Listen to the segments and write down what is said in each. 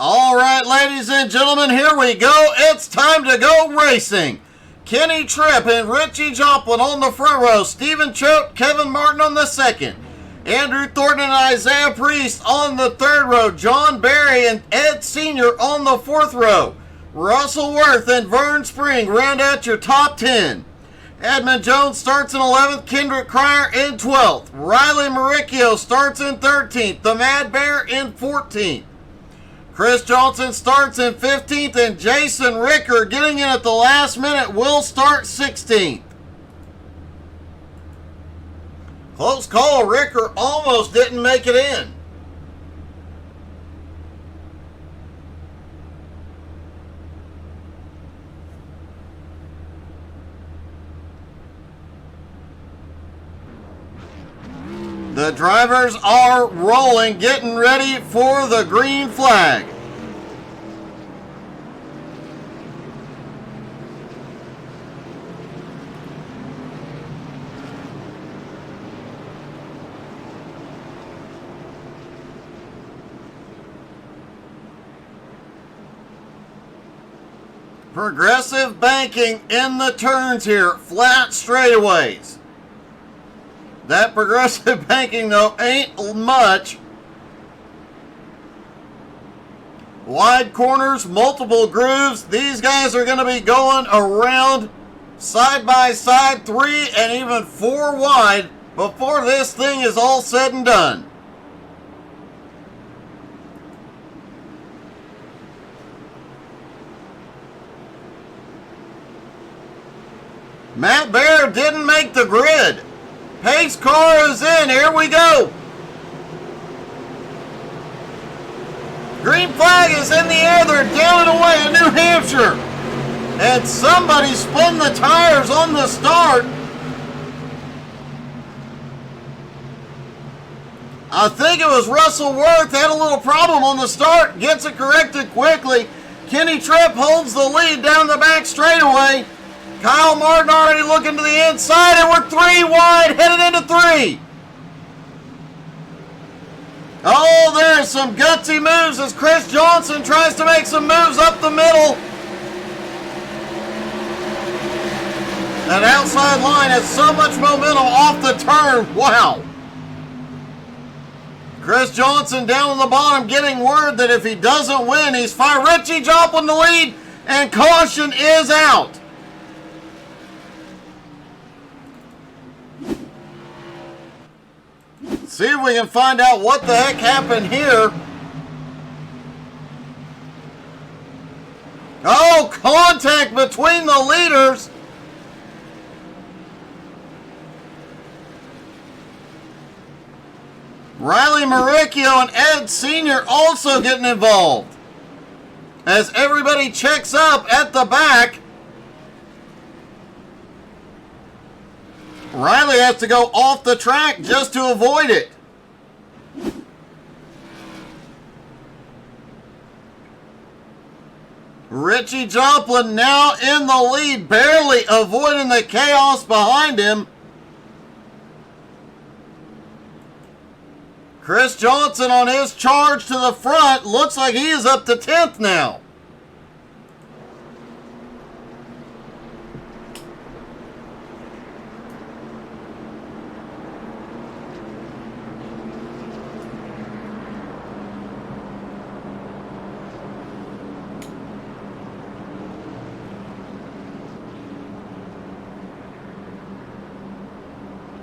All right, ladies and gentlemen, here we go. It's time to go racing. Kenny Tripp and Richie Joplin on the front row. Stephen Choate, Kevin Martin on the second. Andrew Thornton and Isaiah Priest on the third row. John Barry and Ed Sr. on the fourth row. Russell Worth and Vern Spring round out your top 10. Edmund Jones starts in 11th. Kendrick Cryer in 12th. Riley Maricchio starts in 13th. The Mad Bear in 14th. Chris Johnson starts in 15th, and Jason Ricker, getting in at the last minute, will start 16th. Close call. Ricker almost didn't make it in. The drivers are rolling, getting ready for the green flag. Progressive banking in the turns here, flat straightaways. That progressive banking, though, ain't much. Wide corners, multiple grooves. These guys are going to be going around side by side, 3 and even 4 wide before this thing is all said and done. Matt Bear didn't make the grid. Pace car is in. Here we go. Green flag is in the air. They're down and away in New Hampshire. And somebody spun the tires on the start. I think it was Russell Worth. Had a little problem on the start. Gets it corrected quickly. Kenny Tripp holds the lead down the back straightaway. Kyle Martin already looking to the inside, and we're 3 wide, headed into 3. Oh, there's some gutsy moves as Chris Johnson tries to make some moves up the middle. That outside line has so much momentum off the turn. Wow. Chris Johnson down on the bottom getting word that if he doesn't win, he's fired. Richie Joplin the lead, and caution is out. See if we can find out what the heck happened here. Oh, contact between the leaders. Riley Maricchio and Ed Sr. also getting involved. As everybody checks up at the back. Riley has to go off the track just to avoid it. Richie Joplin now in the lead, barely avoiding the chaos behind him. Chris Johnson on his charge to the front. Looks like he is up to 10th now.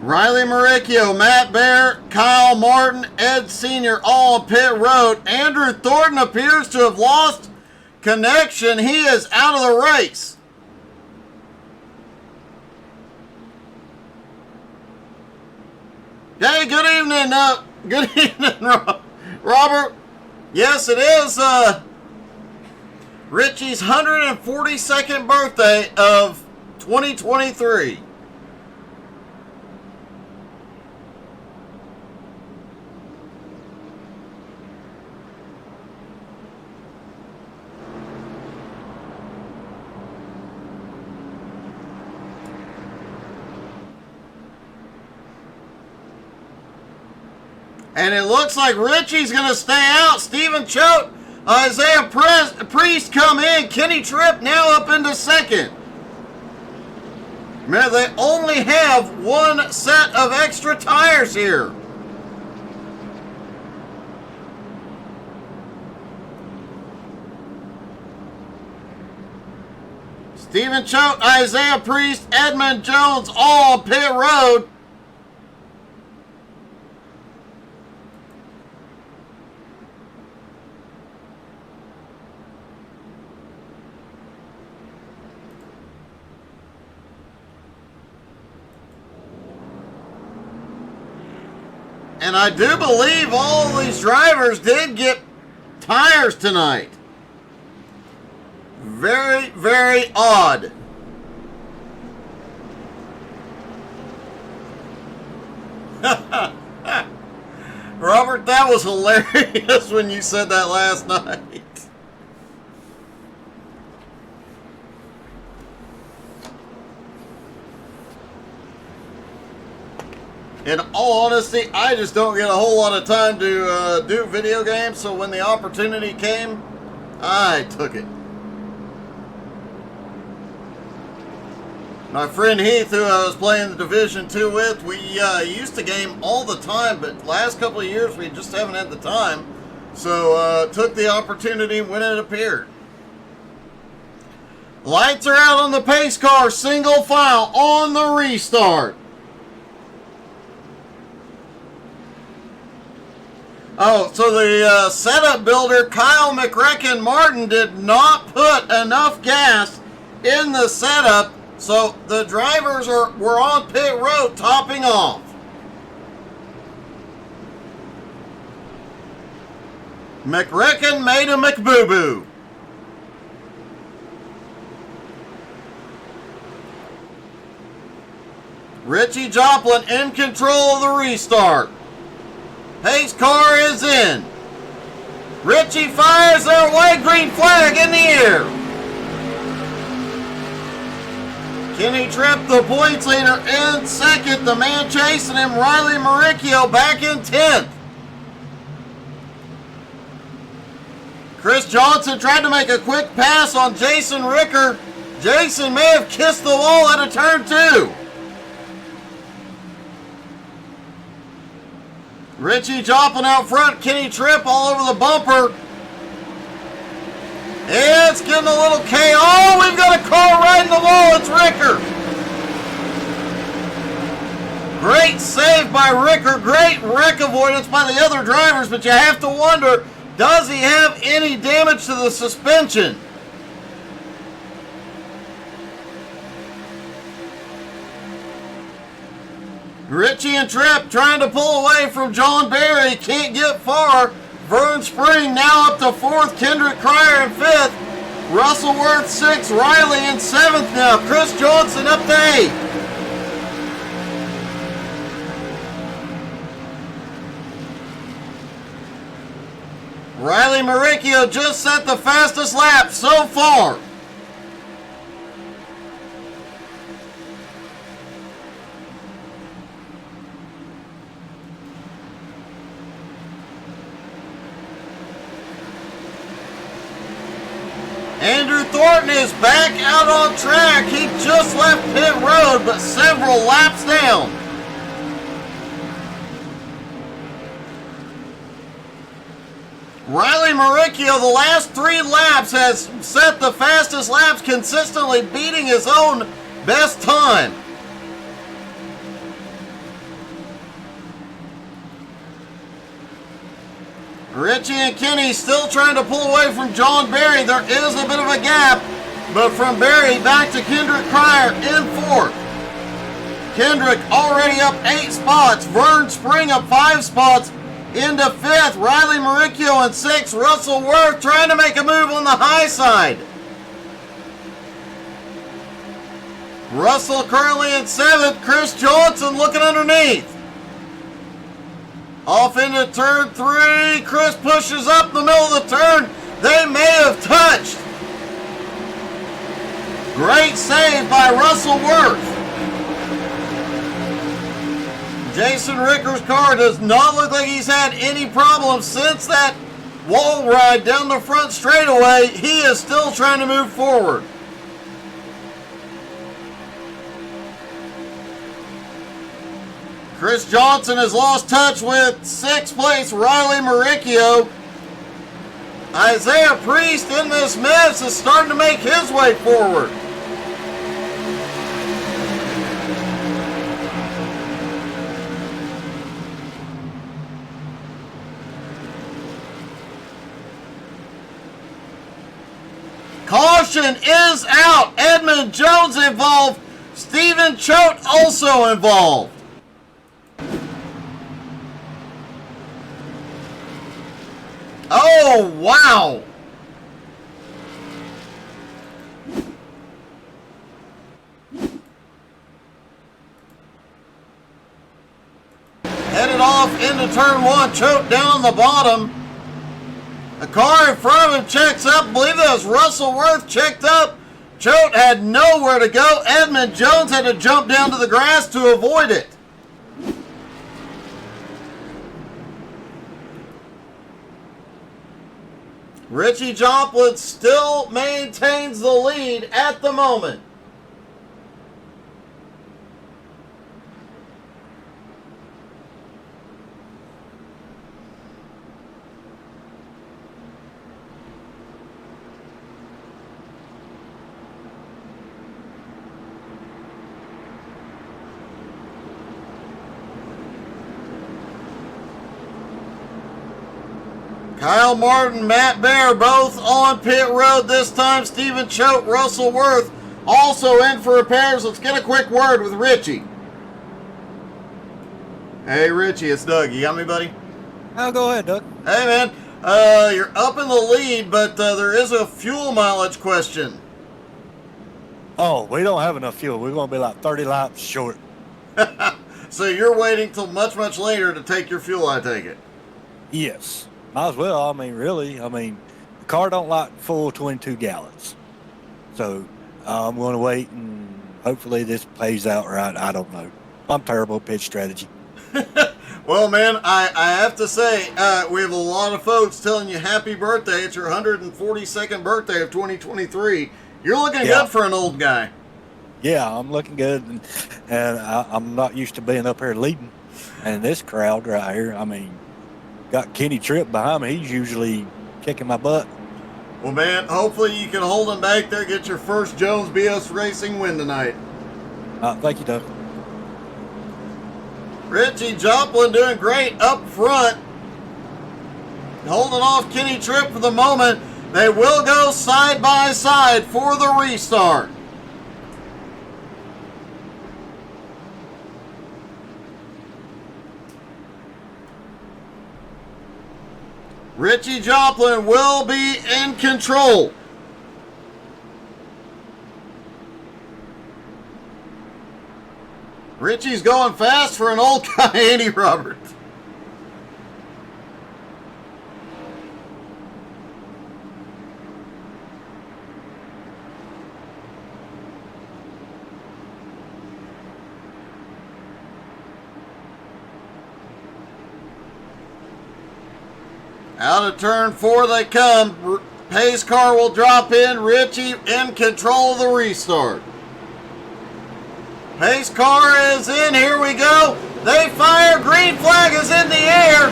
Riley Maricchio, Matt Bear, Kyle Martin, Ed Sr. all pit road. Andrew Thornton appears to have lost connection. He is out of the race. Hey, good evening. Good evening, Robert. Yes, it is Richie's 142nd birthday of 2023. And it looks like Richie's going to stay out. Stephen Choate Isaiah Priest come in. Kenny Tripp now up into second. Man, they only have one set of extra tires here. Stephen Choate, Isaiah Priest, Edmund Jones, all on pit road. And I do believe all these drivers did get tires tonight. Very, very odd. Robert, that was hilarious when you said that last night. In all honesty, I just don't get a whole lot of time to do video games, so when the opportunity came, I took it. My friend Heath, who I was playing the Division 2 with, we used to game all the time, but last couple of years we just haven't had the time, so took the opportunity when it appeared. Lights are out on the pace car, single file on the restart. Oh, so the setup builder, Kyle McRecken Martin, did not put enough gas in the setup, so the drivers were on pit road topping off. McRecken made a McBoo-Boo. Richie Joplin in control of the restart. Pace car is in. Richie fires their white green flag in the air. Kenny Tripp, the points leader, in second. The man chasing him, Riley Maricchio, back in 10th. Chris Johnson tried to make a quick pass on Jason Ricker. Jason may have kissed the wall at a turn 2. Richie Joplin out front, Kenny Tripp all over the bumper. It's getting a little chaos. Oh, we've got a car right in the wall. It's Ricker. Great save by Ricker. Great wreck avoidance by the other drivers, but you have to wonder, does he have any damage to the suspension? Richie and Tripp trying to pull away from John Barry. Can't get far. Vern Spring now up to 4th. Kendrick Cryer in 5th. Russell Worth 6th. Riley in 7th now. Chris Johnson up to 8th. Riley Maricchio just set the fastest lap so far. Andrew Thornton is back out on track. He just left pit road, but several laps down. Riley Maricchio, the last 3 laps, has set the fastest laps, consistently beating his own best time. Richie and Kenny still trying to pull away from John Barry. There is a bit of a gap, but from Barry back to Kendrick Cryer in 4th. Kendrick already up 8 spots. Vern Spring up 5 spots into 5th. Riley Maricchio in 6th. Russell Worth trying to make a move on the high side. Russell currently in 7th. Chris Johnson looking underneath. Off into turn 3. Chris pushes up the middle of the turn. They may have touched. Great save by Russell Worth. Jason Ricker's car does not look like he's had any problems since that wall ride down the front straightaway. He is still trying to move forward. Chris Johnson has lost touch with 6th place Riley Maricchio. Isaiah Priest in this mess is starting to make his way forward. Caution is out. Edmund Jones involved. Stephen Choate also involved. Oh, wow. Headed off into turn 1. Choate down on the bottom. The car in front of him checks up. I believe that was Russell Worth checked up. Choate had nowhere to go. Edmund Jones had to jump down to the grass to avoid it. Richie Joplin still maintains the lead at the moment. Kyle Martin, Matt Bear, both on pit road this time. Stephen Choate, Russell Worth also in for repairs. Let's get a quick word with Richie. Hey, Richie, it's Doug. You got me, buddy? Oh, go ahead, Doug. Hey, man. You're up in the lead, but there is a fuel mileage question. Oh, we don't have enough fuel. We're going to be like 30 laps short. So you're waiting till much, much later to take your fuel, I take it? Yes. Might as well. I mean, really. The car don't like full 22 gallons. So I'm going to wait, and hopefully this pays out right. I don't know. I'm terrible at pitch strategy. Well, man, I have to say, we have a lot of folks telling you happy birthday. It's your 142nd birthday of 2023. You're looking good for an old guy. Yeah, I'm looking good, and I'm not used to being up here leading. And this crowd right here, got Kenny Tripp behind me. He's usually kicking my butt. Well, man, hopefully you can hold him back there, get your first Jones BS Racing win tonight. Thank you, Doug. Richie Joplin doing great up front. Holding off Kenny Tripp for the moment. They will go side by side for the restart. Richie Joplin will be in control. Richie's going fast for an old guy, Andy Roberts. Out of turn 4 they come. Pace car will drop in. Richie in control of the restart. Pace car is in. Here we go. They fire. Green flag is in the air.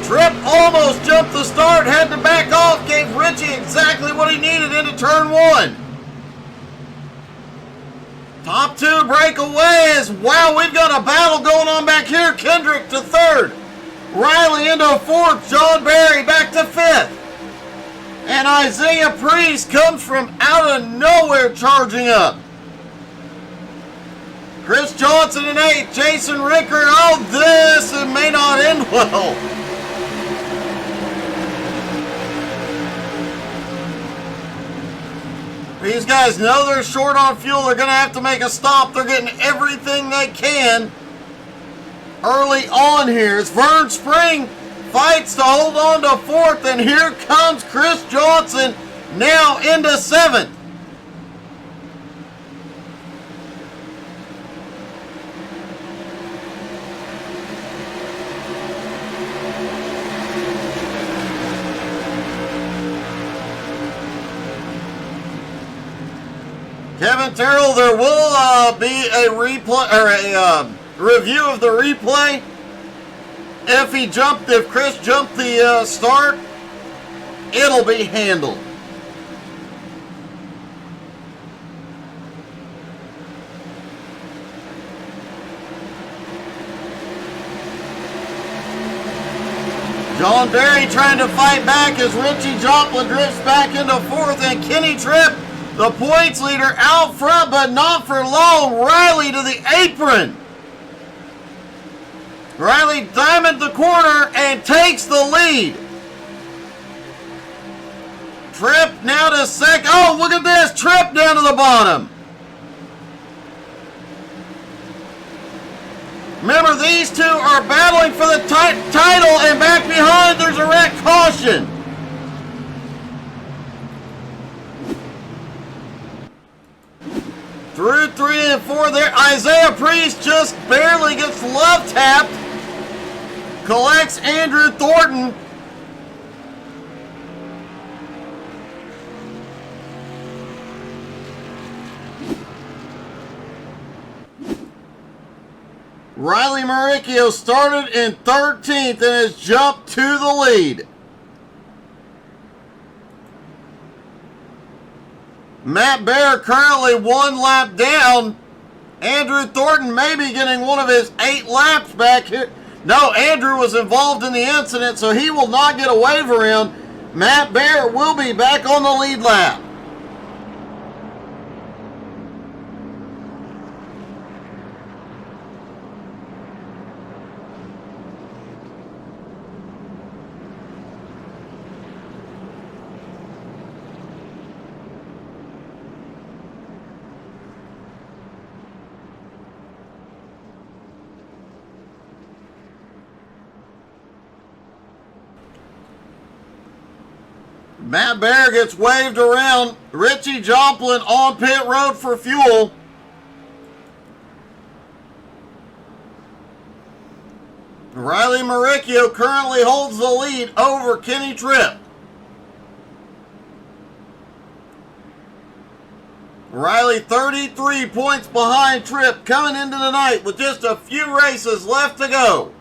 Tripp almost jumped the start. Had to back off. Gave Richie exactly what he needed into turn 1. Top 2 breakaways. Wow, we've got a battle going on back here. Kendrick to 3rd. Riley into 4th, John Barry back to 5th. And Isaiah Priest comes from out of nowhere charging up. Chris Johnson in 8th, Jason Ricker. Oh, this it may not end well. These guys know they're short on fuel. They're going to have to make a stop. They're getting everything they can early on here. As Vern Spring fights to hold on to 4th, and here comes Chris Johnson now into 7th. momentarily. There will be a replay or a review of the replay. If Chris jumped the start, it'll be handled. John Berry trying to fight back as Richie Joplin drifts back into fourth, and Kenny Tripp, the points leader, out front, but not for long. Riley to the apron. Riley diamond the corner and takes the lead. Tripp now to second. Oh, look at this. Tripp down to the bottom. Remember, these two are battling for the title, and back behind there's a wreck caution. Through 3 and 4 there. Isaiah Priest just barely gets love tapped. Collects Andrew Thornton. Riley Maricchio started in 13th and has jumped to the lead. Matt Bear currently 1 lap down. Andrew Thornton may be getting one of his 8 laps back here. No, Andrew was involved in the incident, so he will not get a wave around. Matt Bear will be back on the lead lap. Matt Bear gets waved around. Richie Joplin on pit road for fuel. Riley Maricchio currently holds the lead over Kenny Tripp. Riley 33 points behind Tripp coming into the night with just a few races left to go.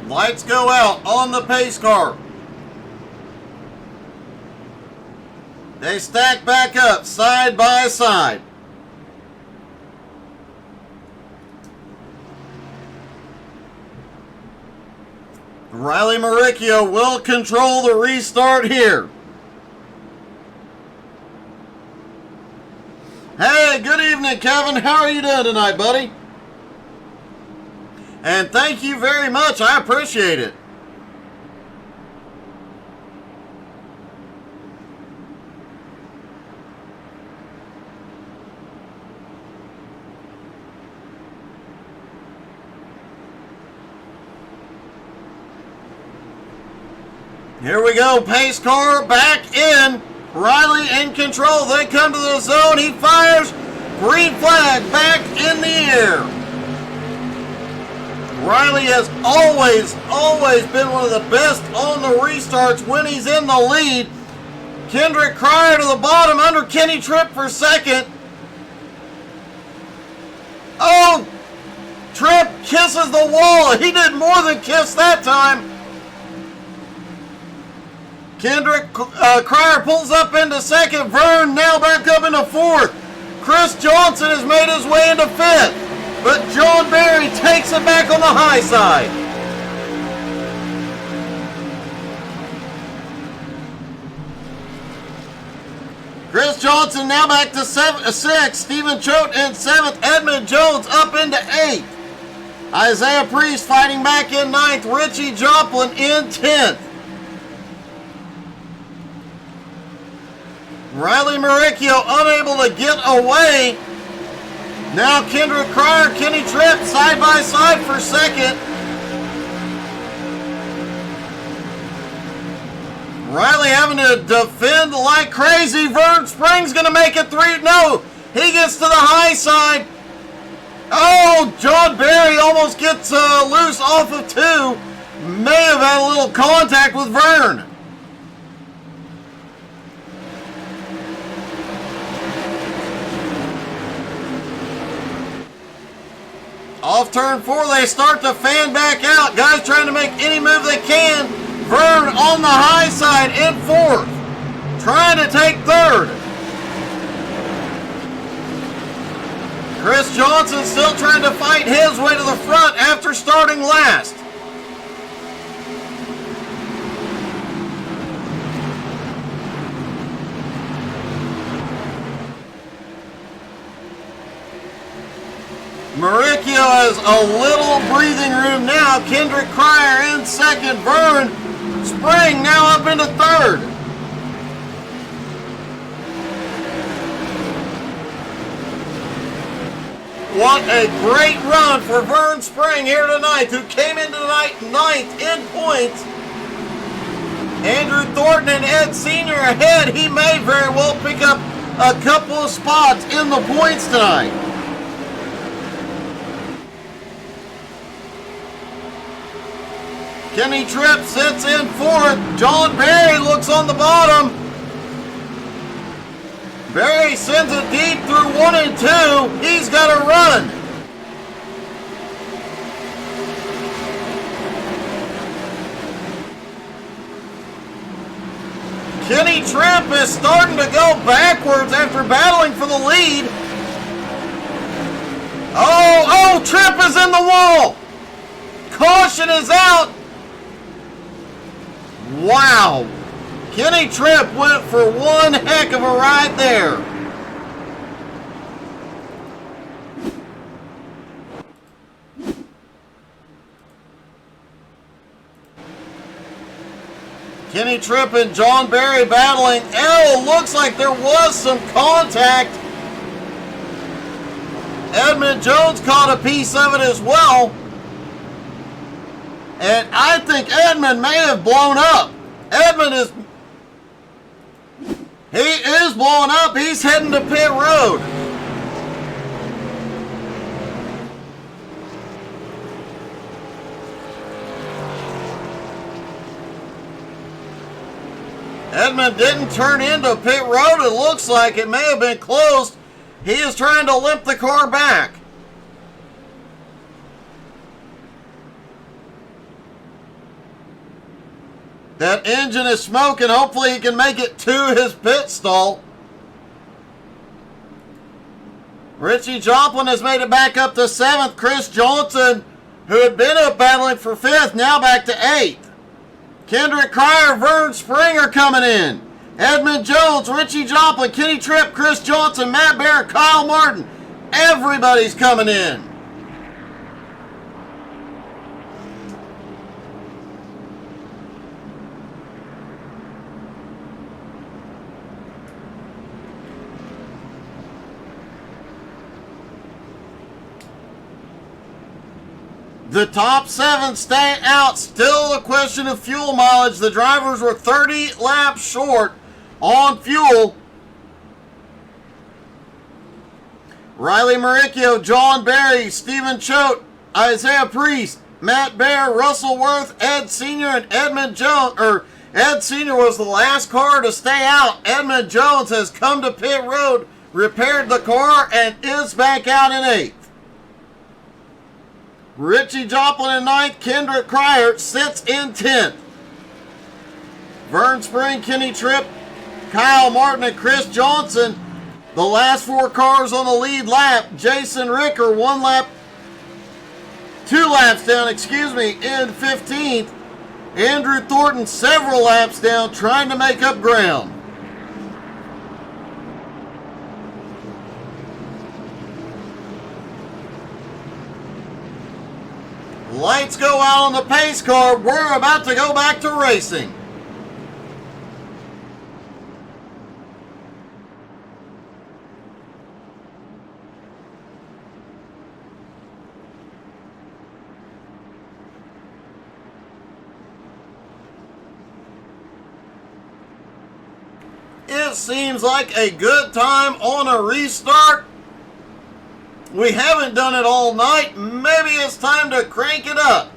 Lights go out on the pace car. They stack back up side by side. Riley Maricchio will control the restart here. Hey, good evening, Kevin. How are you doing tonight, buddy? And thank you very much. I appreciate it. Here we go. Pace car back in. Riley in control. They come to the zone. He fires. Green flag back in the air. Riley has always been one of the best on the restarts when he's in the lead. Kendrick Cryer to the bottom under Kenny Tripp for second. Oh, Tripp kisses the wall. He did more than kiss that time. Kendrick Cryer pulls up into second. Vern now back up into fourth. Chris Johnson has made his way into fifth. But John Berry takes it back on the high side. Chris Johnson now back to 6th. Stephen Choate in 7th. Edmund Jones up into 8th. Isaiah Priest fighting back in 9th. Richie Joplin in 10th. Riley Maricchio unable to get away. Now Kendrick Cryer, Kenny Tripp side by side for second. Riley having to defend like crazy. Vern Spring's going to make it 3. No, he gets to the high side. Oh, John Barry almost gets loose off of 2. May have had a little contact with Vern. Off turn 4, they start to fan back out. Guys trying to make any move they can. Vern on the high side in 4th. Trying to take 3rd. Chris Johnson still trying to fight his way to the front after starting last. Maricchio has a little breathing room now. Kendrick Cryer in 2nd. Vern Spring now up into 3rd. What a great run for Vern Spring here tonight, who came into tonight 9th in points. Andrew Thornton and Ed Sr. ahead. He may very well pick up a couple of spots in the points tonight. Kenny Tripp sits in 4th. John Barry looks on the bottom. Barry sends it deep through 1 and 2. He's got to run. Kenny Tripp is starting to go backwards after battling for the lead. Oh, Tripp is in the wall. Caution is out. Wow. Kenny Tripp went for one heck of a ride there. Kenny Tripp and John Barry battling. Looks like there was some contact. Edmund Jones caught a piece of it as well. And I think Edmund may have blown up. Edmund is blowing up. He's heading to pit road. Edmund didn't turn into pit road. It looks like it may have been closed. He is trying to limp the car back. That engine is smoking. Hopefully he can make it to his pit stall. Richie Joplin has made it back up to 7th. Chris Johnson, who had been up battling for 5th, now back to 8th. Kendrick Cryer, Vern Spring are coming in. Edmund Jones, Richie Joplin, Kenny Tripp, Chris Johnson, Matt Barrett, Kyle Martin. Everybody's coming in. The top 7 stay out. Still a question of fuel mileage. The drivers were 30 laps short on fuel. Riley Maricchio, John Barry, Stephen Choate, Isaiah Priest, Matt Bear, Russell Worth, Ed Sr. and Edmund Jones. Ed Sr. was the last car to stay out. Edmund Jones has come to pit road, repaired the car, and is back out in 8th. Richie Joplin in 9th. Kendrick Cryer sits in 10th. Vern Spring, Kenny Tripp, Kyle Martin, and Chris Johnson, the last 4 cars on the lead lap. Jason Ricker, 2 laps down, in 15th. Andrew Thornton, several laps down, trying to make up ground. Lights go out on the pace car. We're about to go back to racing. That seems like a good time on a restart. We haven't done it all night. Maybe it's time to crank it up.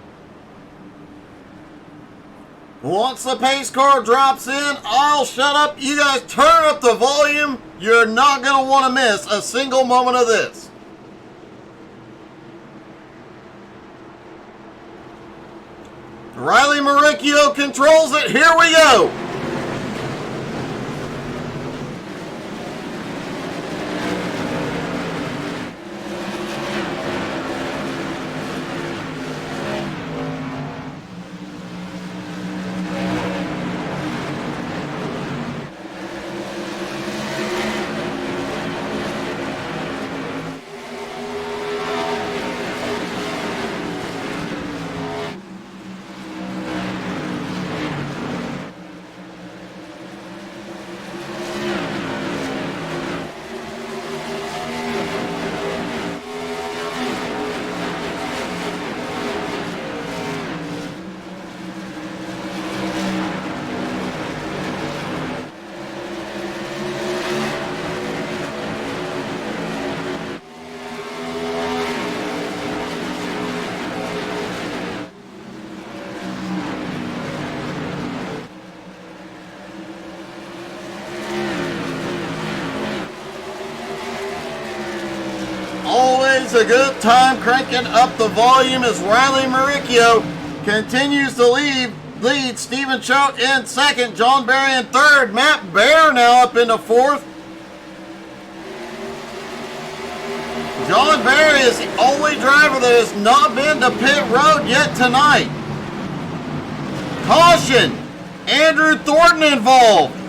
Once the pace car drops in, I'll shut up. You guys turn up the volume. You're not going to want to miss a single moment of this. Riley Maricchio controls it. Here we go. Always a good time cranking up the volume as Riley Maricchio continues to lead Stephen Choate in second, John Berry in third, Matt Bear now up into fourth. John Berry is the only driver that has not been to pit road yet tonight. Caution, Andrew Thornton involved.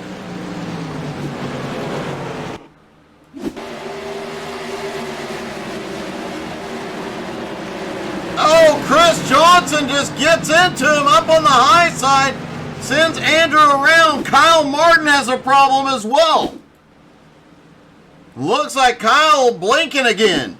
Oh, Chris Johnson just gets into him up on the high side, sends Andrew around. Kyle Martin has a problem as well. Looks like Kyle blinking again.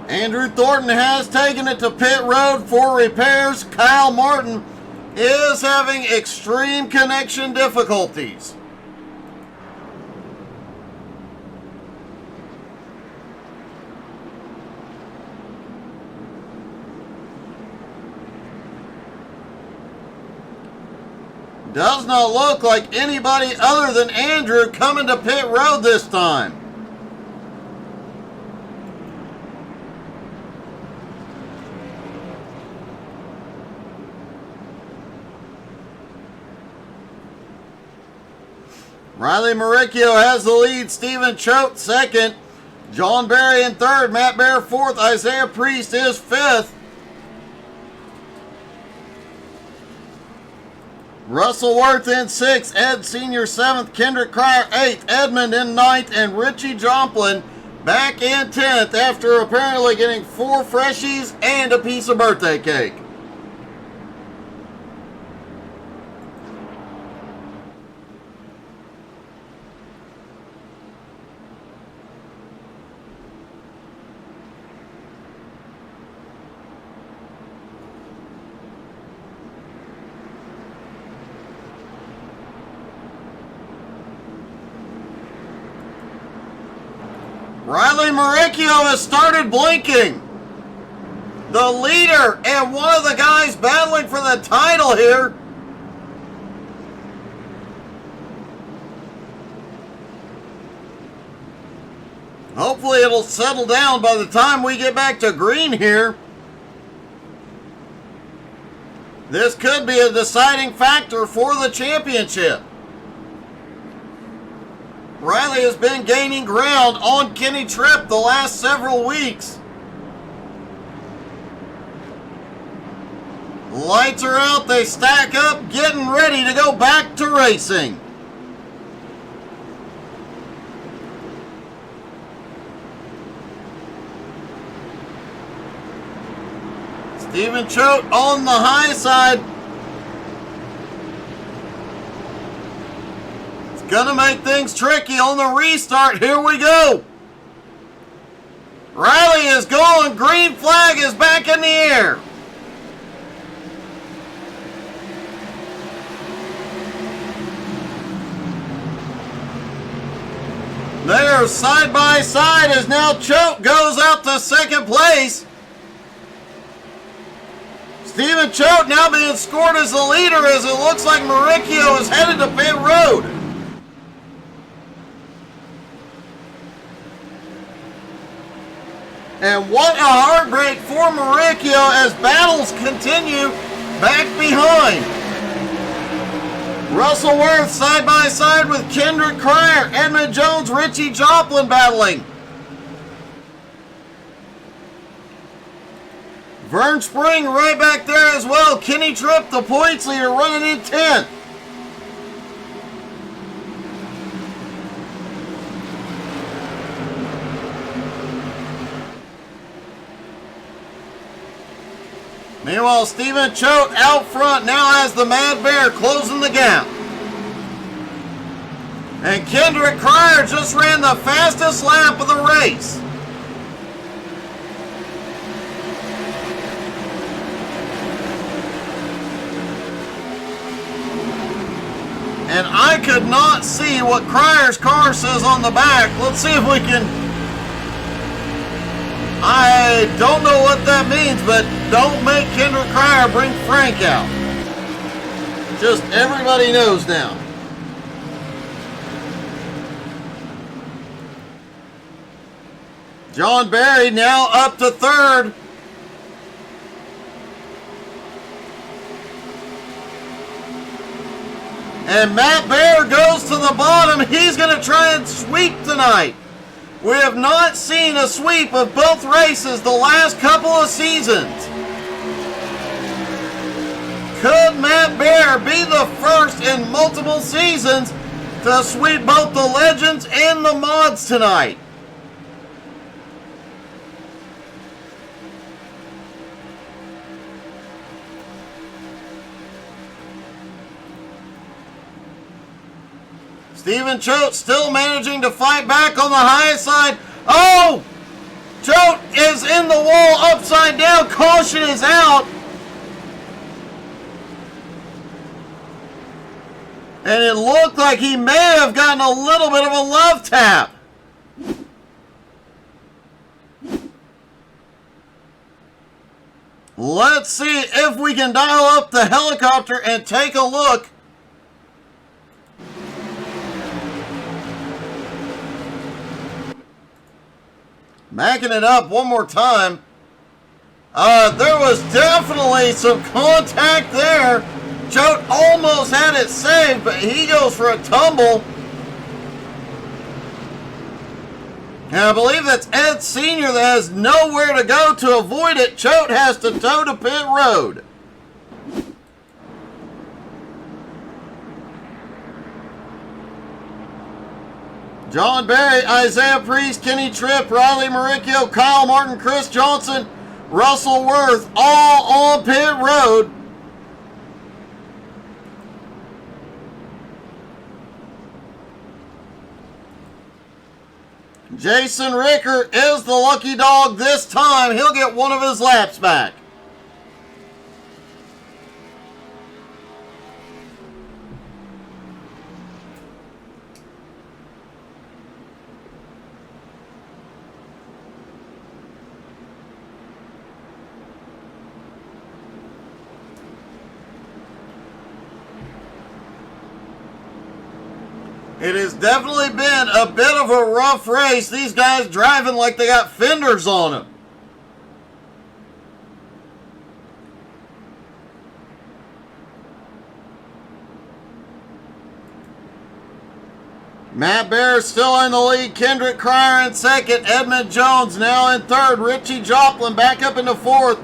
Andrew Thornton has taken it to pit road for repairs. Kyle Martin is having extreme connection difficulties. Does not look like anybody other than Andrew coming to pit road this time. Riley Maricchio has the lead. Stephen Choate second. John Berry in third. Matt Bear fourth. Isaiah Priest is fifth. Russell Worth in sixth. Ed Sr. seventh. Kendrick Cryer eighth. Edmund in ninth. And Richie Joplin back in 10th after apparently getting 4 freshies and a piece of birthday cake. Riley Maricchio has started blinking. The leader and one of the guys battling for the title here. Hopefully it'll settle down by the time we get back to green here. This could be a deciding factor for the championship. Riley has been gaining ground on Kenny Tripp the last several weeks. Lights are out, they stack up, getting ready to go back to racing. Stephen Choate on the high side. gonna make things tricky on the restart. Here we go. Riley is going. Green flag is back in the air. They're side by side as now Choate goes out to second place. Stephen Choate now being scored as the leader as it looks like Mauricio is headed to pit road. And what a heartbreak for Mauricio as battles continue back behind. Russell Worth side by side with Kendrick Cryer, Edmund Jones, Richie Joplin battling. Vern Spring right back there as well. Kenny Tripp, the points leader, running in 10th. Meanwhile, Stephen Choate out front now has the Mad Bear closing the gap. And Kendrick Cryer just ran the fastest lap of the race. And I could not see what Cryer's car says on the back. Let's see if we can... I don't know what that means, but don't make Kendrick Cryer bring Frank out. Just everybody knows now. John Barry now up to third. And Matt Bear goes to the bottom. He's going to try and sweep tonight. We have not seen a sweep of both races the last couple of seasons. Could Matt Bear be the first in multiple seasons to sweep both the Legends and the Mods tonight? Stephen Choate still managing to fight back on the high side. Oh! Choate is in the wall upside down. Caution is out. And it looked like he may have gotten a little bit of a love tap. Let's see if we can dial up the helicopter and take a look. Backing it up one more time. There was definitely some contact there. Choate almost had it saved, but he goes for a tumble. And I believe that's Ed Sr. that has nowhere to go to avoid it. Choate has to tow to pit road. John Barry, Isaiah Priest, Kenny Tripp, Riley Mauricio, Kyle Martin, Chris Johnson, Russell Worth, all on pit road. Jason Ricker is the lucky dog this time. He'll get one of his laps back. It has definitely been a bit of a rough race. These guys driving like they got fenders on them. Matt Bear still in the lead. Kendrick Cryer in second. Edmund Jones now in third. Richie Joplin back up into fourth.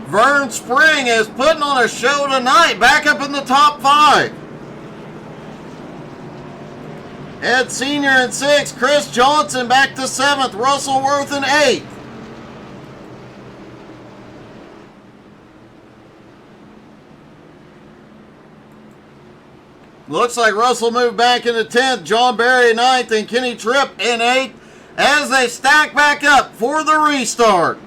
Vern Spring is putting on a show tonight. Back up in the top 5. Ed Sr. in 6th. Chris Johnson back to 7th. Russell Worth in 8th. Looks like Russell moved back into 10th, John Barry 9th, and Kenny Tripp in 8th as they stack back up for the restart.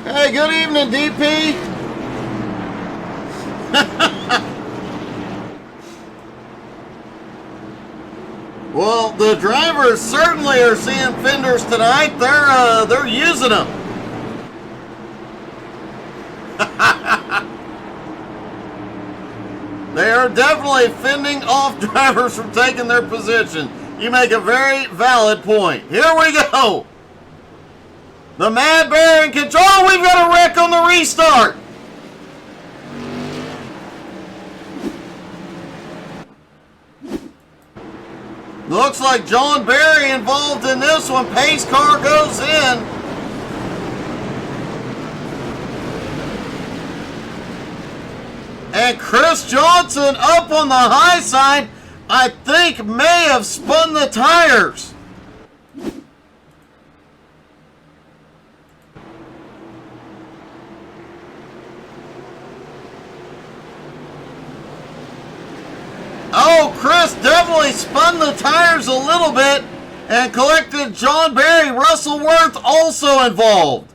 Hey, good evening, DP. Well, the drivers certainly are seeing fenders tonight. They're using them. They are definitely fending off drivers from taking their position. You make a very valid point. Here we go. The Mad Bear in control. We've got a wreck on the restart. Looks like John Barry involved in this one. Pace car goes in. And Chris Johnson up on the high side, I think may have spun the tires. Oh, Chris definitely spun the tires a little bit and collected John Barry. Russell Worth also involved.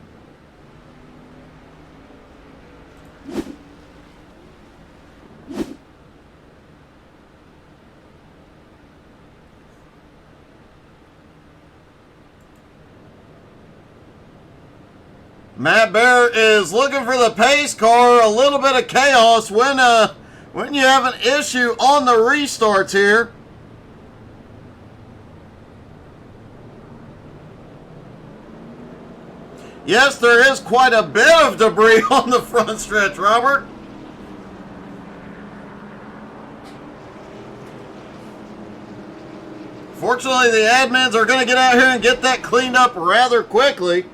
Matt Bear is looking for the pace car. A little bit of chaos when you have an issue on the restarts here. Yes, there is quite a bit of debris on the front stretch, Robert. Fortunately, the admins are going to get out here and get that cleaned up rather quickly.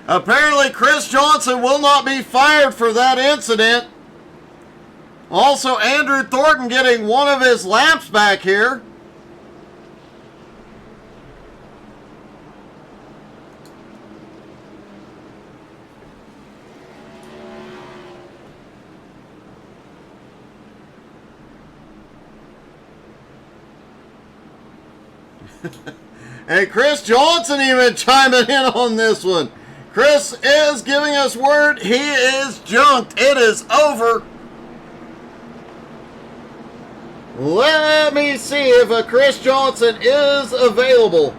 Apparently, Chris Johnson will not be fired for that incident. Also, Andrew Thornton getting one of his laps back here. And Chris Johnson even chiming in on this one. Chris is giving us word he is junked. It is over. Let me see if a Chris Johnson is available.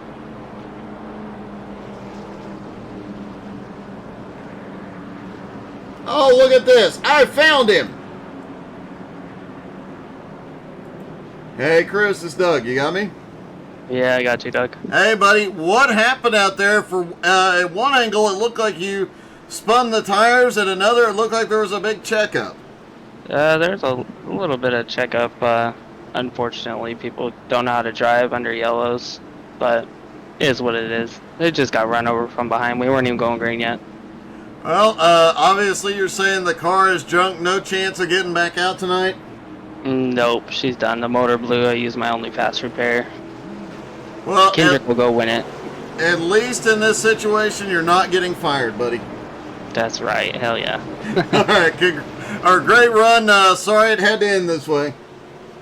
Oh, look at this. I found him. Hey, Chris, it's Doug. You got me? Yeah, I got you, Doug. Hey, buddy, what happened out there? At one angle, it looked like you spun the tires. At another, it looked like there was a big checkup. There's a little bit of checkup. Unfortunately, people don't know how to drive under yellows, but it is what it is. They just got run over from behind. We weren't even going green yet. Well, obviously, you're saying the car is junk. No chance of getting back out tonight? Nope, she's done. The motor blew. I used my only fast repair. Well, Kendrick will go win it. At least in this situation, you're not getting fired, buddy. That's right. Hell yeah. All right, great run. Sorry it had to end this way.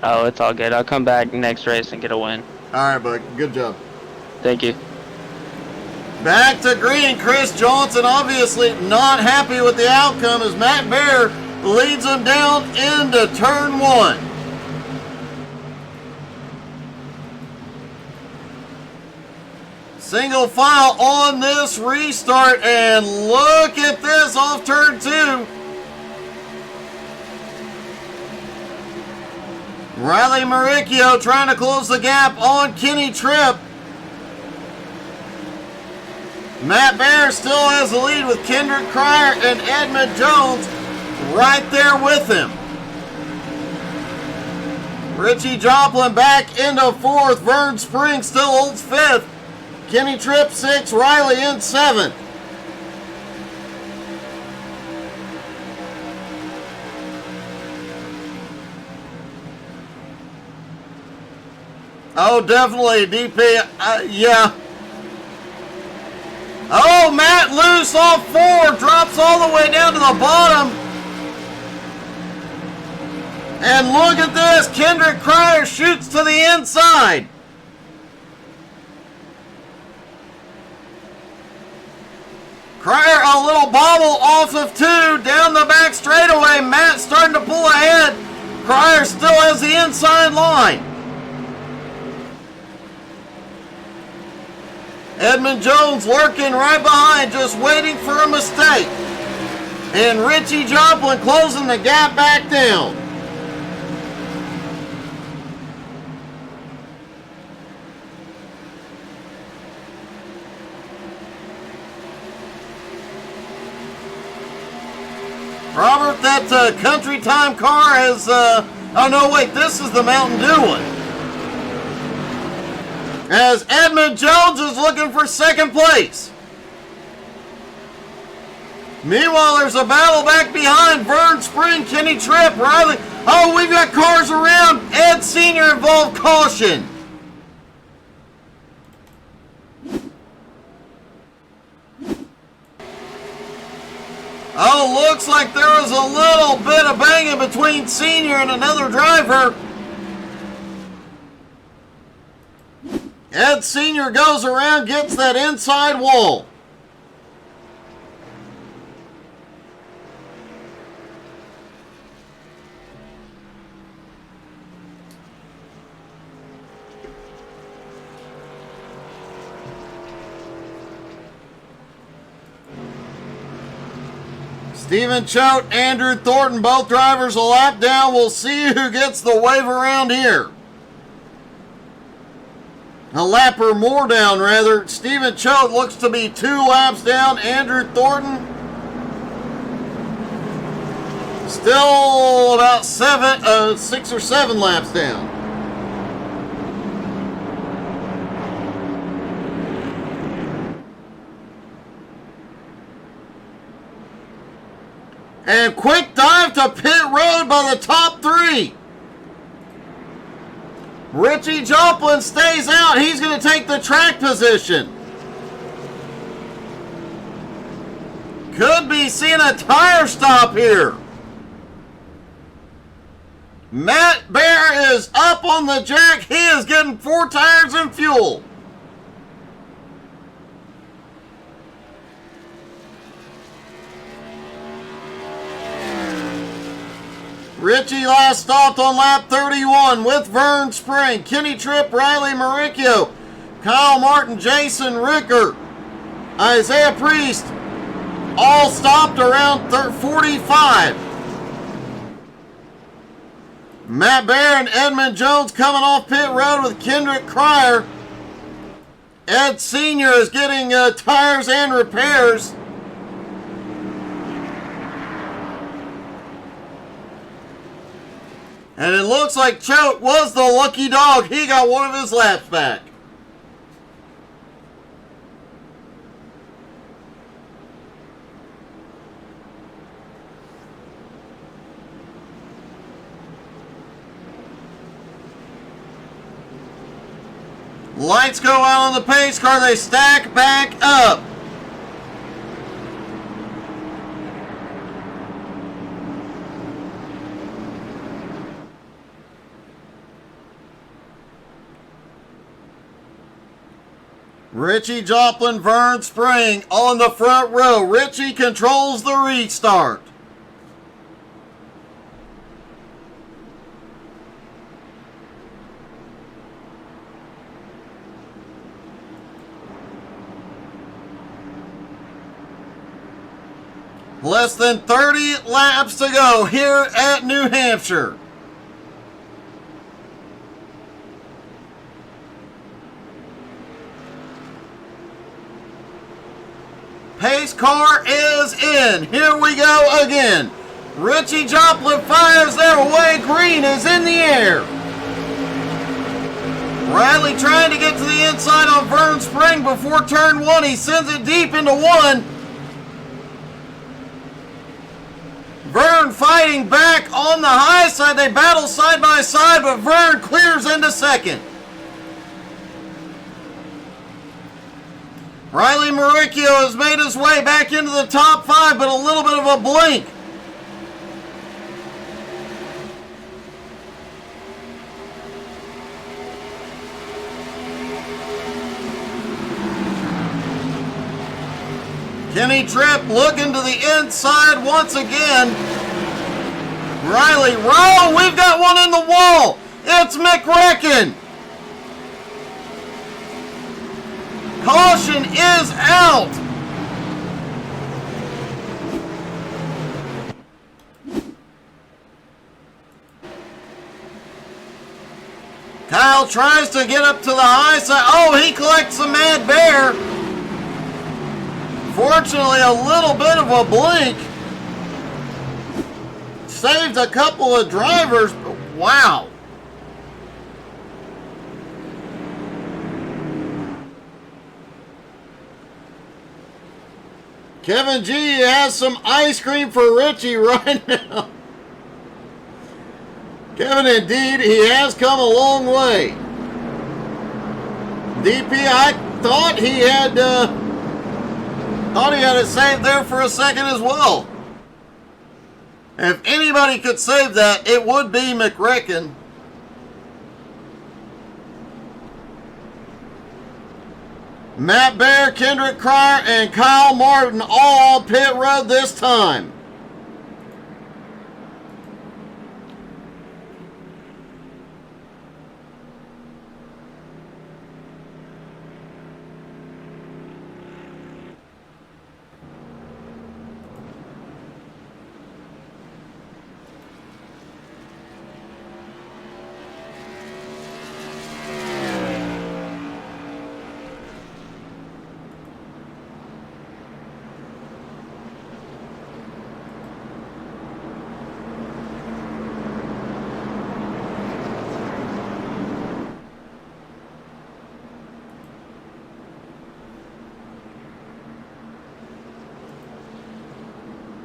Oh, it's all good. I'll come back next race and get a win. All right, bud. Good job. Thank you. Back to green. Chris Johnson obviously not happy with the outcome as Matt Bear leads him down into turn 1. Single file on this restart, and look at this off turn 2. Riley Maricchio trying to close the gap on Kenny Tripp. Matt Bear still has the lead with Kendrick Cryer and Edmund Jones right there with him. Richie Joplin back into 4th. Vern Spring still holds 5th. Kenny Tripp 6th. Riley in 7th. Oh, definitely, DP. Yeah. Oh, Matt loose off 4. Drops all the way down to the bottom. And look at this. Kendrick Cryer shoots to the inside. Cryer a little bobble off of 2. Down the back straightaway. Matt starting to pull ahead. Cryer still has the inside line. Edmund Jones lurking right behind, just waiting for a mistake. And Richie Joplin closing the gap back down. Robert, that Country Time car has, oh no, wait, this is the Mountain Dew one. As Edmund Jones is looking for second place. Meanwhile, there's a battle back behind. Vern Spring, Kenny Tripp, Riley. Oh, we've got cars around. Ed Sr. involved caution. Oh, looks like there was a little bit of banging between Senior and another driver. Ed Senior goes around, gets that inside wall. Stephen Choate, Andrew Thornton, both drivers a lap down. We'll see who gets the wave around here. A lap or more down, rather. Stephen Choate looks to be 2 laps down. Andrew Thornton still about 6 or 7 laps down. And quick dive to pit road by the top 3. Richie Joplin stays out. He's going to take the track position. Could be seeing a tire stop here. Matt Bear is up on the jack. He is getting 4 tires and fuel. Richie last stopped on lap 31 with Vern Spring, Kenny Tripp, Riley Maricchio, Kyle Martin, Jason Ricker, Isaiah Priest, all stopped around 45. Matt Bear and Edmund Jones coming off pit road with Kendrick Cryer. Ed Sr. is getting tires and repairs. And it looks like Choate was the lucky dog. He got one of his laps back. Lights go out on the pace car. They stack back up. Richie Joplin, Vern Spring on the front row. Richie controls the restart. Less than 30 laps to go here at New Hampshire. Pace car is in. Here we go again. Richie Joplin fires their way. Green is in the air. Riley trying to get to the inside on Vern Spring before turn 1. He sends it deep into 1. Vern fighting back on the high side. They battle side by side, but Vern clears into second. Riley Maricchio has made his way back into the top 5, but a little bit of a blink. Kenny Tripp looking to the inside once again. Riley, roll! We've got one in the wall. It's McRecken. Caution is out. Kyle tries to get up to the high side. Oh, he collects a Mad Bear. Fortunately, a little bit of a blink. Saved a couple of drivers, but wow. Kevin G has some ice cream for Richie right now. Kevin, indeed, he has come a long way. DP, I thought he had it saved there for a second as well. If anybody could save that, it would be McRecken. Matt Bear, Kendrick Cryer, and Kyle Martin all on pit road this time.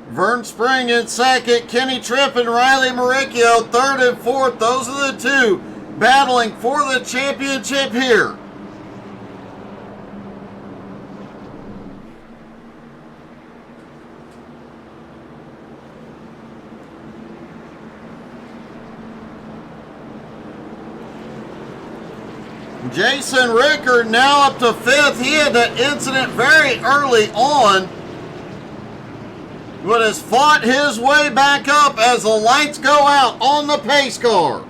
Vern Spring in second, Kenny Tripp and Riley Maricchio third and fourth. Those are the two battling for the championship here. Jason Rickard now up to fifth. He had an incident very early on, but has fought his way back up as the lights go out on the pace car.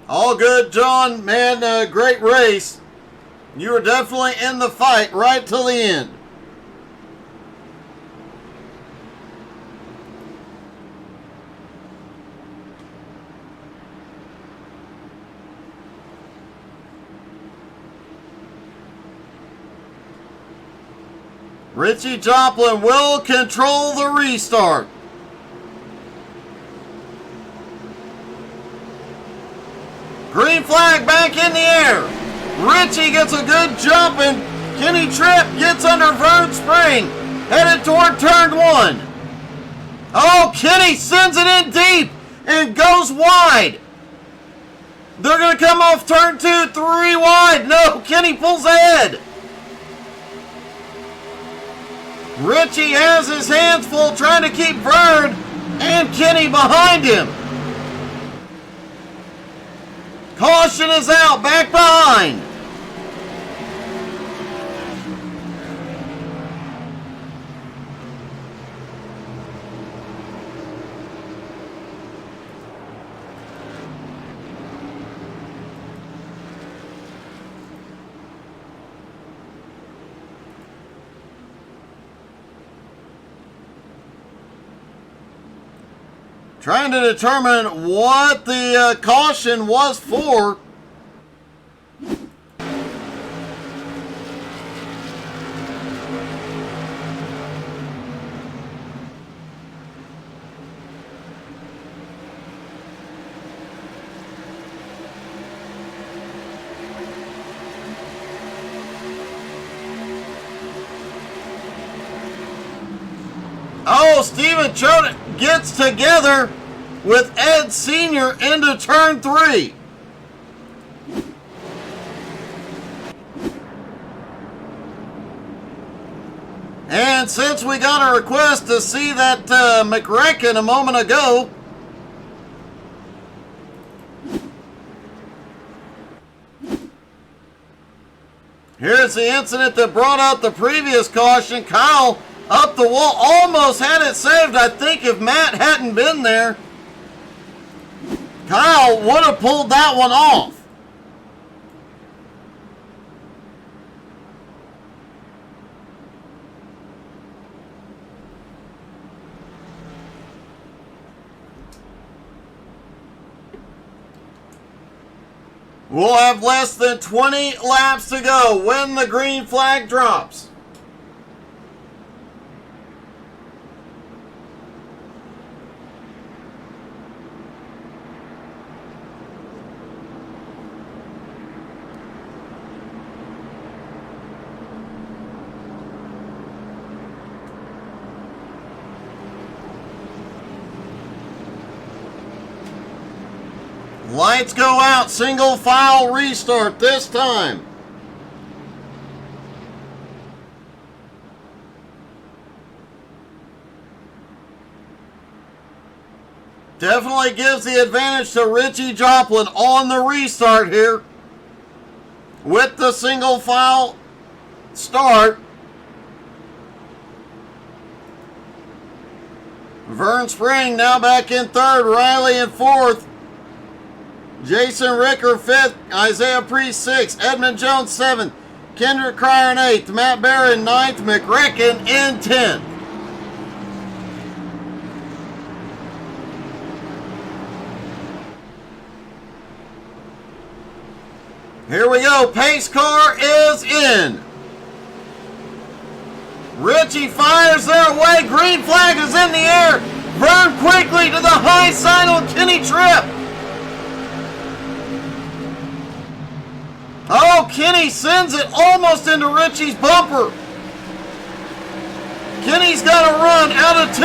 All good, John. Man, great race. You were definitely in the fight right till the end. Richie Joplin will control the restart. Green flag back in the air. Richie gets a good jump and Kenny Tripp gets under Vern Spring, headed toward turn one. Oh, Kenny sends it in deep and goes wide. They're going to come off turn two, 3 wide. No, Kenny pulls ahead. Richie has his hands full trying to keep Vern and Kenny behind him. Caution is out, back behind. Trying to determine what the caution was for. go. Stephen Choate gets together with Ed Sr. into turn 3. And since we got a request to see that McRecken a moment ago, here's the incident that brought out the previous caution. Kyle up the wall, almost had it saved. I think if Matt hadn't been there, Kyle would have pulled that one off. We'll have less than 20 laps to go when the green flag drops. Lights go out, single file restart this time. Definitely gives the advantage to Richie Joplin on the restart here with the single file start. Vern Spring now back in third, Riley in fourth. Jason Ricker 5th, Isaiah Priest 6th, Edmund Jones 7th, Kendrick Cryer in 8th, Matt Bear in 9th, McRecken in 10th. Here we go, pace car is in. Richie fires their way, green flag is in the air. Vern quickly to the high side on Kenny Tripp. Oh, Kenny sends it almost into Richie's bumper. Kenny's got to run out of 2.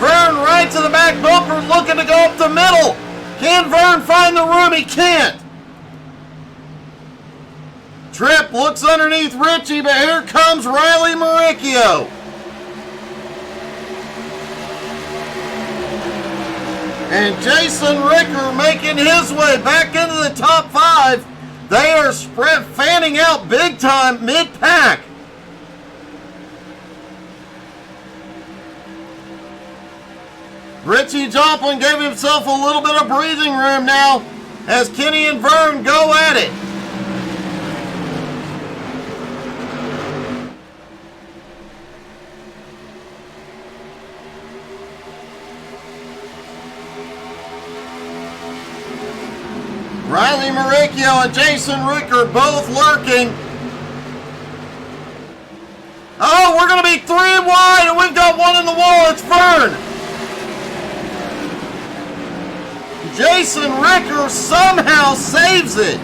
Vern right to the back bumper looking to go up the middle. Can Vern find the room? He can't. Tripp looks underneath Richie, but here comes Riley Maricchio. And Jason Ricker making his way back into the top 5. They are fanning out big time mid-pack. Richie Joplin gave himself a little bit of breathing room now as Kenny and Vern go at it. Riley Maricchio and Jason Ricker both lurking. Oh, we're going to be 3 wide, and we've got one in the wall. It's Vern. Jason Ricker somehow saves it.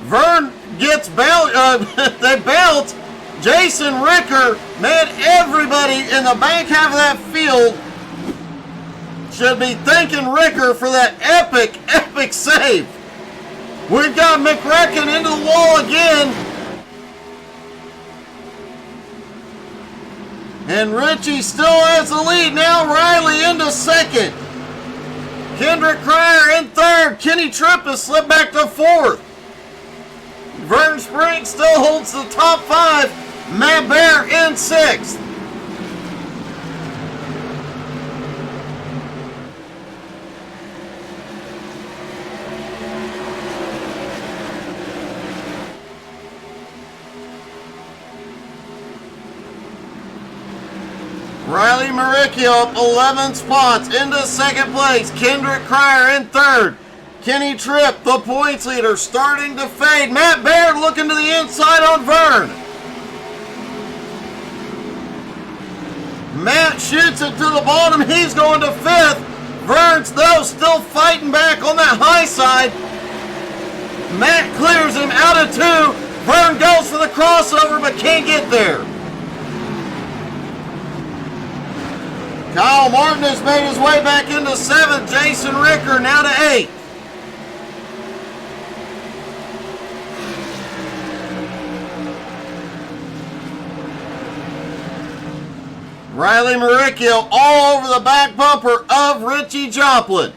Vern gets they bounce. Jason Ricker, man, everybody in the back half of that field should be thanking Ricker for that epic save. We've got McRecken into the wall again. And Richie still has the lead. Now Riley into second. Kendrick Cryer in third. Kenny Tripp has slipped back to fourth. Vern Spring still holds the top 5. Matt Bear in 6th. Riley Maricchio up 11 spots into second place. Kendrick Cryer in third. Kenny Tripp, the points leader, starting to fade. Matt Baird looking to the inside on Vern. Matt shoots it to the bottom. He's going to 5th. Vern's, though, still fighting back on that high side. Matt clears him out of 2. Vern goes for the crossover but can't get there. Kyle Martin has made his way back into 7th. Jason Ricker now to 8th. Riley Maricchio all over the back bumper of Richie Joplin.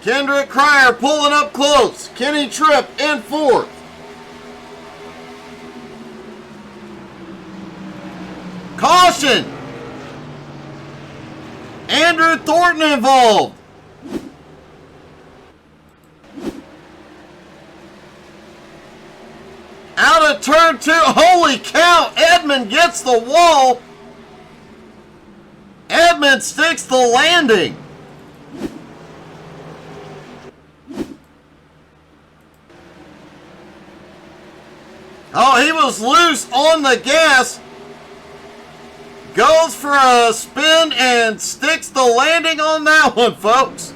Kendrick Cryer pulling up close. Kenny Tripp in 4th. Caution! Andrew Thornton involved. Out of turn 2. Holy cow! Edmund gets the wall. Edmund sticks the landing. Oh, he was loose on the gas. Goes for a spin and sticks the landing on that one, folks.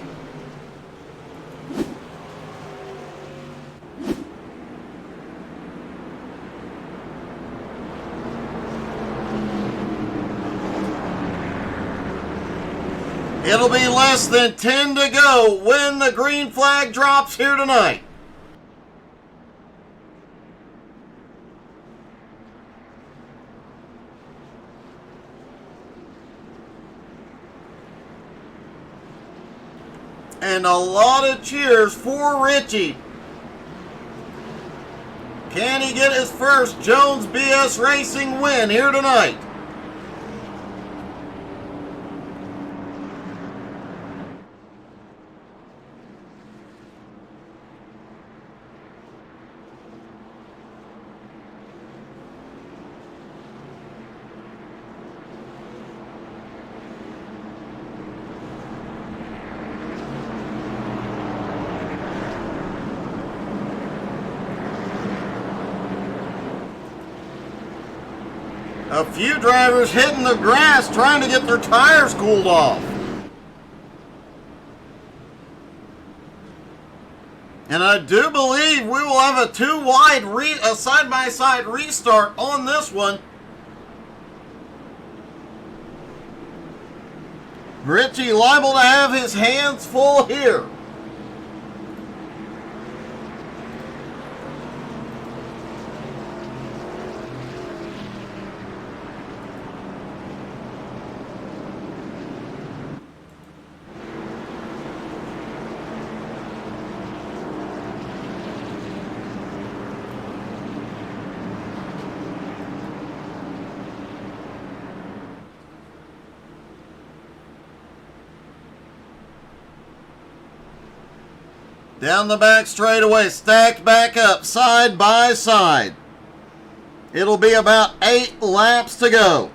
It'll be less than 10 to go when the green flag drops here tonight. And a lot of cheers for Richie. Can he get his first Jones BS Racing win here tonight? A few drivers hitting the grass trying to get their tires cooled off. And I do believe we will have a 2-wide side-by-side restart on this one. Richie liable to have his hands full here. Down the back straightaway, stacked back up, side by side. It'll be about 8 laps to go.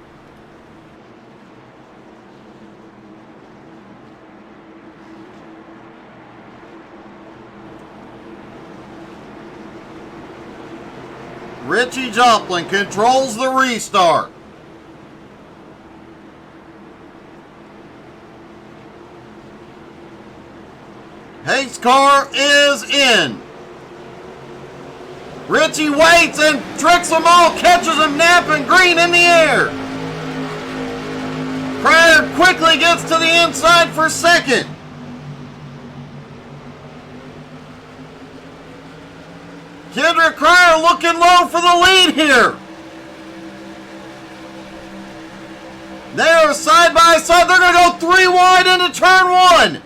Richie Joplin controls the restart. Haig's car is in. Richie waits and tricks them all, catches them napping green in the air. Cryer quickly gets to the inside for second. Kendrick Cryer looking low for the lead here. They are side by side. They're going to go 3 wide into turn 1.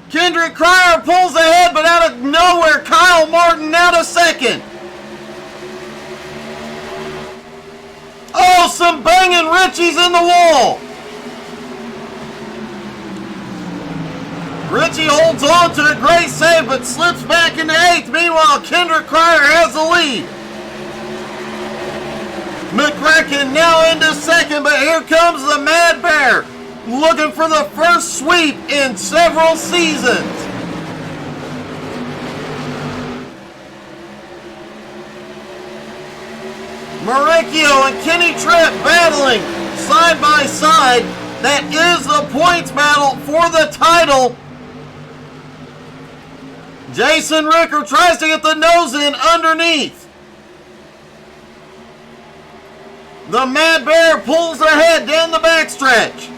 Kendrick Cryer pulls ahead, but out of nowhere, Kyle Martin now to second. Oh, some banging Richie's in the wall. Richie holds on to a great save, but slips back into 8th. Meanwhile, Kendrick Cryer has the lead. McCracken now into second, but here comes the Mad Bear, looking for the first sweep in several seasons. Maricchio and Kenny Tripp battling side by side. That is the points battle for the title. Jason Ricker tries to get the nose in underneath. The Mad Bear pulls ahead down the backstretch.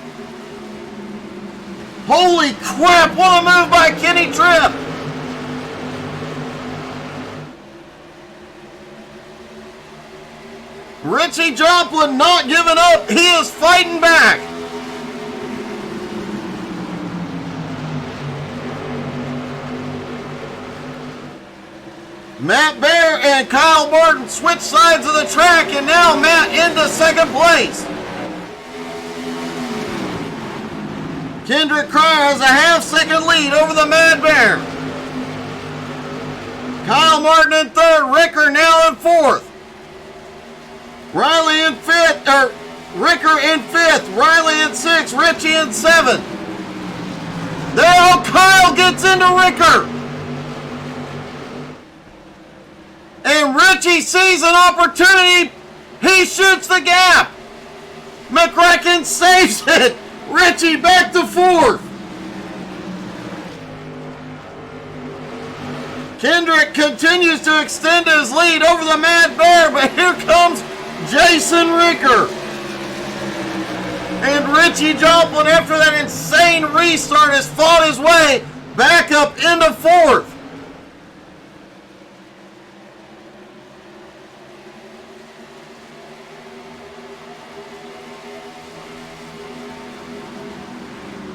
Holy crap, what a move by Kenny Tripp. Richie Joplin not giving up. He is fighting back. Matt Bear and Kyle Martin switch sides of the track, and now Matt into second place. Kendrick Cryer has a half-second lead over the Mad Bear. Kyle Martin in third, Ricker now in fourth. Riley in fifth, or Ricker in fifth, Riley in sixth, Richie in seventh. There, Kyle gets into Ricker. And Richie sees an opportunity. He shoots the gap. McCracken saves it. Richie back to fourth. Kendrick continues to extend his lead over the Mad Bear, but here comes Jason Ricker. And Richie Joplin, after that insane restart, has fought his way back up into fourth.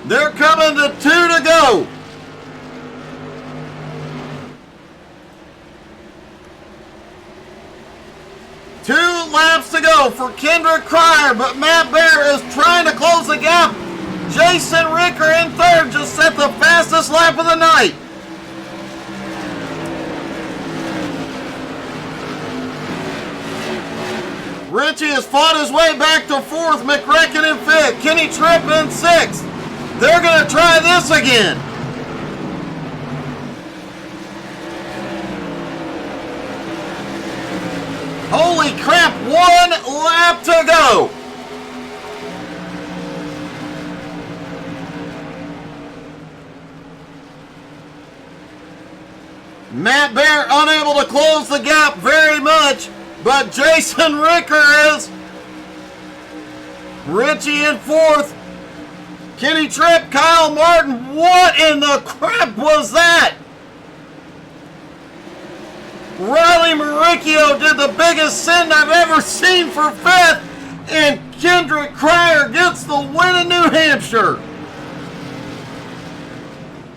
They're coming to 2 to go. Two laps to go for Kendrick Cryer, but Matt Bear is trying to close the gap. Jason Ricker in third just set the fastest lap of the night. Richie has fought his way back to fourth, McCracken in fifth, Kenny Tripp in sixth. They're going to try this again. Holy crap, 1 lap to go. Matt Bear unable to close the gap very much, but Jason Ricker is. Richie in fourth. Kenny Tripp, Kyle Martin, what in the crap was that? Riley Maricchio did the biggest send I've ever seen for fifth, and Kendrick Cryer gets the win in New Hampshire.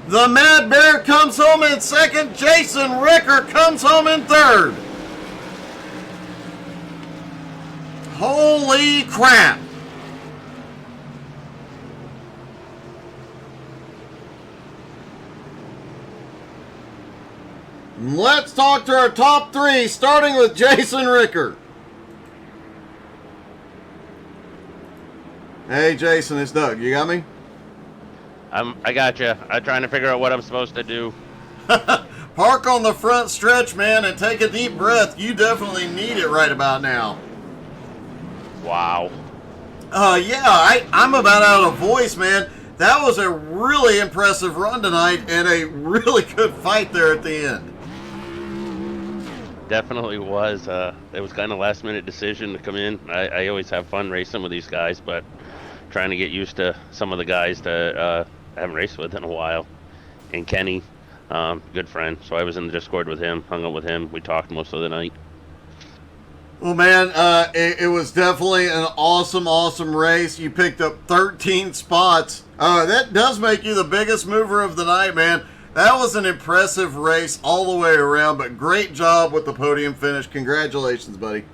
The Mad Bear comes home in second, Jason Ricker comes home in third. Holy crap. Let's talk to our top three, starting with Jason Ricker. Hey, Jason, it's Doug. You got me? I got you. I'm trying to figure out what I'm supposed to do. Park on the front stretch, man, and take a deep breath. You definitely need it right about now. Wow. Yeah, I'm about out of voice, man. That was a really impressive run tonight and a really good fight there at the end. Definitely was. It was kind of last minute decision to come in. I always have fun racing with these guys, but trying to get used to some of the guys that I haven't raced with in a while. And Kenny, good friend. So I was in the Discord with him, hung out with him. We talked most of the night. Well, man, it was definitely an awesome race. You picked up 13 spots. That does make you the biggest mover of the night, man. That was an impressive race all the way around, but great job with the podium finish. Congratulations, buddy.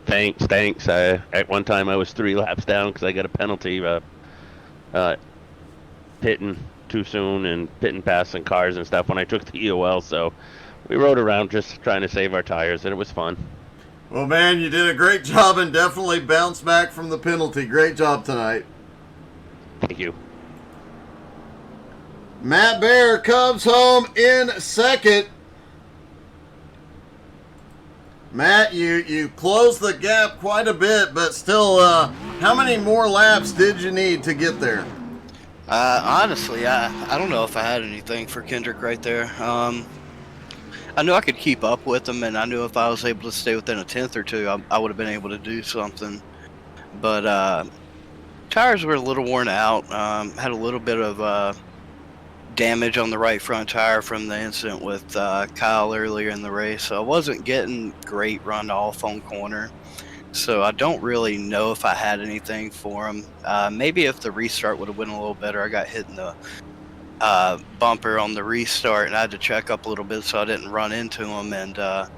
Thanks. At one time I was 3 laps down because I got a penalty pitting too soon and pitting passing cars and stuff when I took the EOL. So we rode around just trying to save our tires, and it was fun. Well, man, you did a great job and definitely bounced back from the penalty. Great job tonight. Thank you. Matt Bear comes home in second. Matt, you closed the gap quite a bit, but still, how many more laps did you need to get there? Honestly, I don't know if I had anything for Kendrick right there. I knew I could keep up with him, and I knew if I was able to stay within a tenth or two, I would have been able to do something. But tires were a little worn out. Had a little bit of damage on the right front tire from the incident with Kyle earlier in the race, so I wasn't getting great runoff on corner. So I don't really know if I had anything for him. Maybe if the restart would have went a little better. I got hit in the bumper on the restart, and I had to check up a little bit so I didn't run into him, and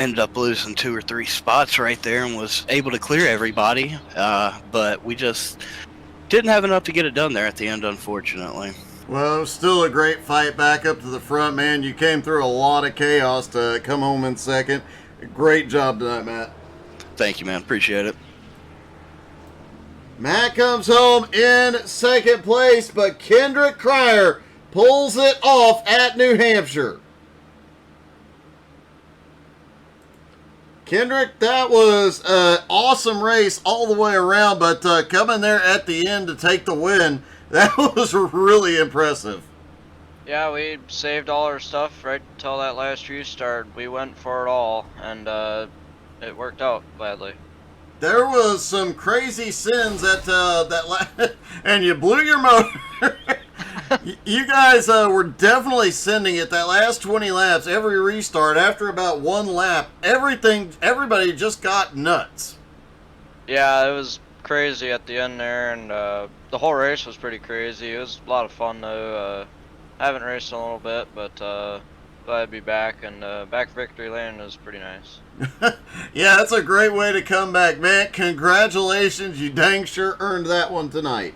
ended up losing 2 or 3 spots right there and was able to clear everybody. But we just didn't have enough to get it done there at the end, unfortunately. Well, it was still a great fight back up to the front, man. You came through a lot of chaos to come home in second. Great job tonight, Matt. Thank you, man. Appreciate it. Matt comes home in second place, but Kendrick Cryer pulls it off at New Hampshire. Kendrick, that was an awesome race all the way around, but coming there at the end to take the win, that was really impressive. Yeah, we saved all our stuff right until that last restart. We went for it all, and it worked out gladly. There was some crazy sins at and you blew your motor. You guys were definitely sending it that last 20 laps. Every restart, after about one lap, everybody just got nuts. Yeah, it was crazy at the end there, and the whole race was pretty crazy. It was a lot of fun though. I haven't raced in a little bit, but glad to be back, and back victory lane is pretty nice. Yeah, that's a great way to come back, man. Congratulations, you dang sure earned that one tonight.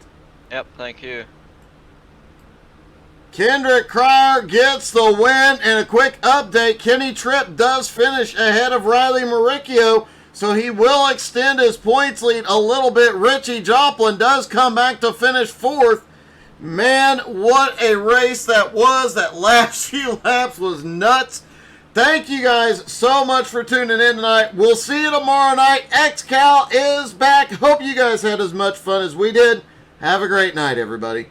Yep, thank you. Kendrick Cryer gets the win, and a quick update, Kenny Tripp does finish ahead of Riley Maricchio, so he will extend his points lead a little bit. Richie Joplin does come back to finish fourth. Man, what a race that was. That last few laps was nuts. Thank you guys so much for tuning in tonight. We'll see you tomorrow night. XCal is back. Hope you guys had as much fun as we did. Have a great night, everybody.